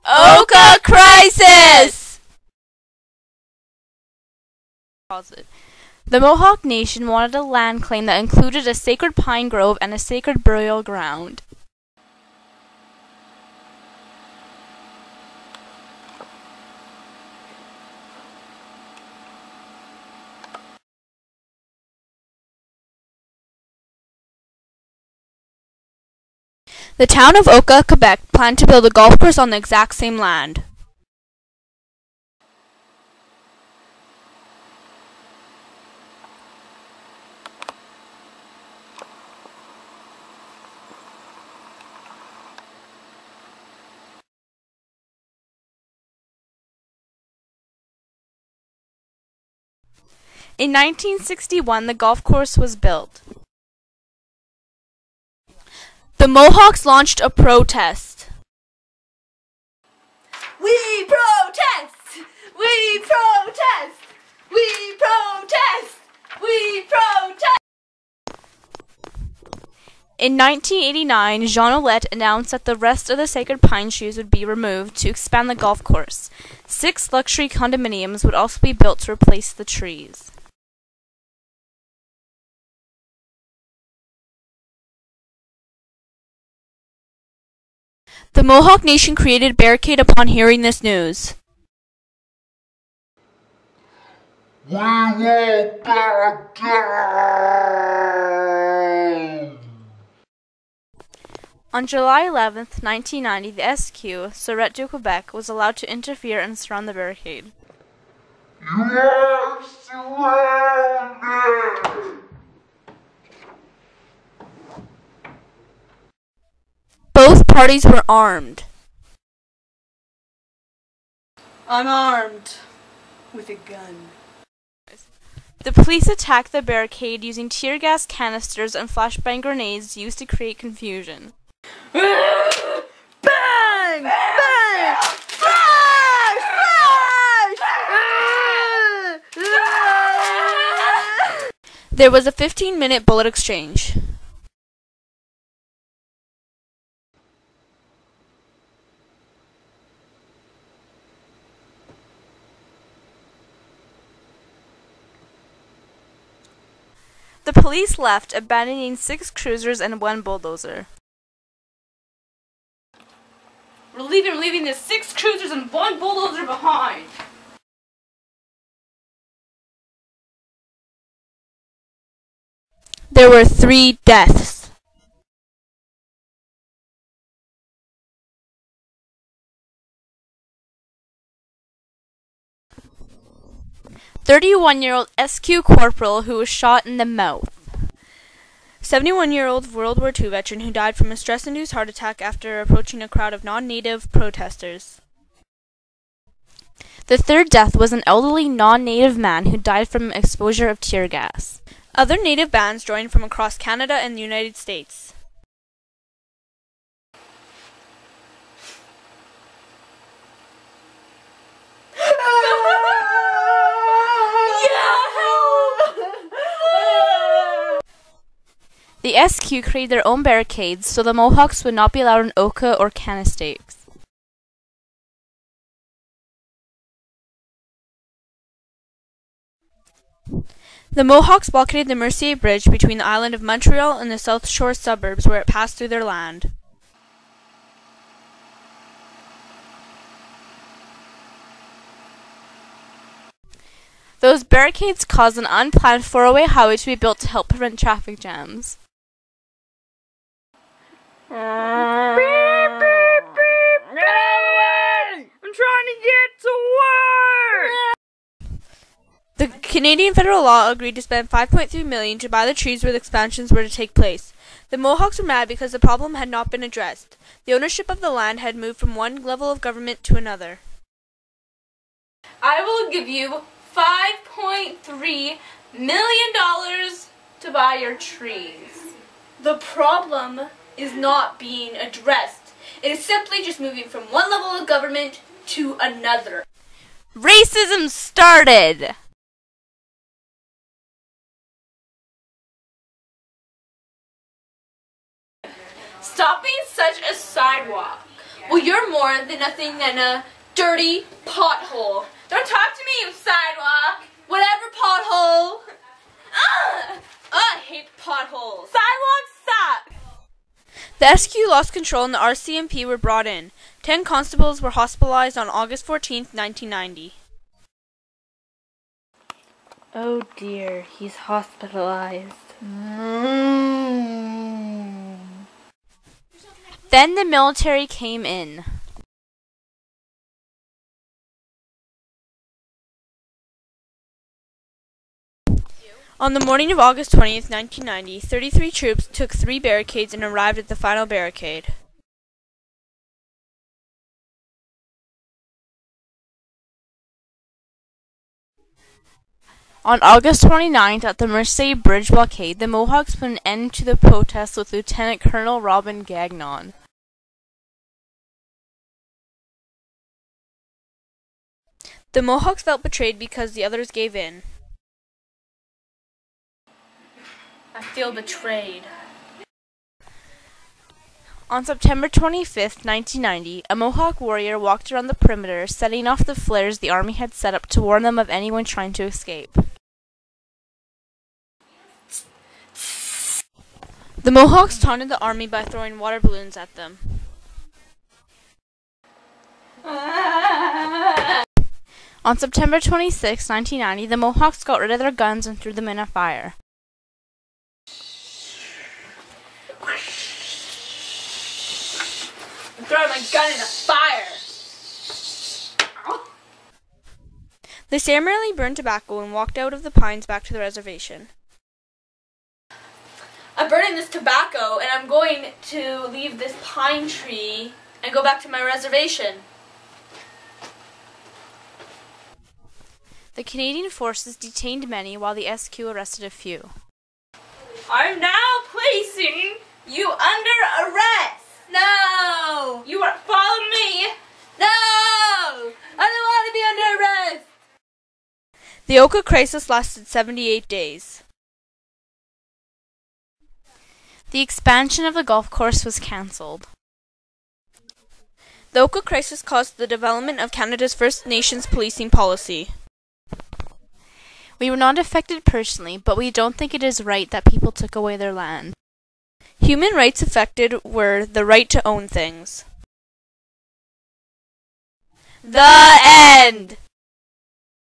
Oka Crisis! The Mohawk Nation wanted a land claim that included a sacred pine grove and a sacred burial ground. The town of Oka, Quebec, planned to build a golf course on the exact same land. In 1961, the golf course was built. The Mohawks launched a protest. We protest! We protest! We protest! We protest! In 1989, Jean Ouellette announced that the rest of the sacred pine trees would be removed to expand the golf course. 6 luxury condominiums would also be built to replace the trees. The Mohawk Nation created a barricade upon hearing this news. On July 11th, 1990, the SQ, Sûreté du Québec, was allowed to interfere and surround the barricade. Both parties were armed. I'm armed with a gun. The police attacked the barricade using tear gas canisters and flashbang grenades used to create confusion. Bang! Bang! Flash! Flash! There was a 15-minute bullet exchange. The police left, abandoning 6 cruisers and 1 bulldozer. We're leaving the 6 cruisers and 1 bulldozer behind. There were 3 deaths. "31-year-old SQ Corporal who was shot in the mouth. 71-year-old World War II veteran who died from a stress-induced heart attack after approaching a crowd of non-native protesters. The 3rd death was an elderly non-native man who died from exposure of tear gas. Other native bands joined from across Canada and the United States. The SQ created their own barricades so the Mohawks would not be allowed in Oka or Canastaix. The Mohawks blockaded the Mercier Bridge between the island of Montreal and the South Shore suburbs where it passed through their land. Those barricades caused an unplanned 4-way highway to be built to help prevent traffic jams. Get out of the way! I'm trying to get to work! The Canadian federal law agreed to spend $5.3 million to buy the trees where the expansions were to take place. The Mohawks were mad because the problem had not been addressed. The ownership of the land had moved from one level of government to another. I will give you $5.3 million to buy your trees. The problem is not being addressed. It is simply just moving from one level of government to another. Racism started! Stop being such a sidewalk. Well, you're more than nothing than a dirty pothole. Don't talk to me, you sidewalk. Whatever, pothole. I hate potholes. Sidewalks suck. The SQ lost control and the RCMP were brought in. 10 constables were hospitalized on August 14, 1990. Oh dear, he's hospitalized. Then the military came in. On the morning of August 20th, 1990, 33 troops took 3 barricades and arrived at the final barricade. On August 29th, at the Mersey Bridge blockade, the Mohawks put an end to the protests with Lieutenant Colonel Robin Gagnon. The Mohawks felt betrayed because the others gave in. I feel betrayed. On September 25th, 1990, a Mohawk warrior walked around the perimeter, setting off the flares the army had set up to warn them of anyone trying to escape. The Mohawks taunted the army by throwing water balloons at them. On September 26, 1990, the Mohawks got rid of their guns and threw them in a fire. I'm throwing my gun in the fire. They ceremonially burned tobacco and walked out of the pines back to the reservation. I'm burning this tobacco and I'm going to leave this pine tree and go back to my reservation. The Canadian forces detained many while the SQ arrested a few. I'm now placing you under arrest. No! You are following me. No! I don't want to be under arrest. The Oka crisis lasted 78 days. The expansion of the golf course was cancelled. The Oka crisis caused the development of Canada's First Nations policing policy. We were not affected personally, but we don't think it is right that people took away their land. Human rights affected were the right to own things. The end!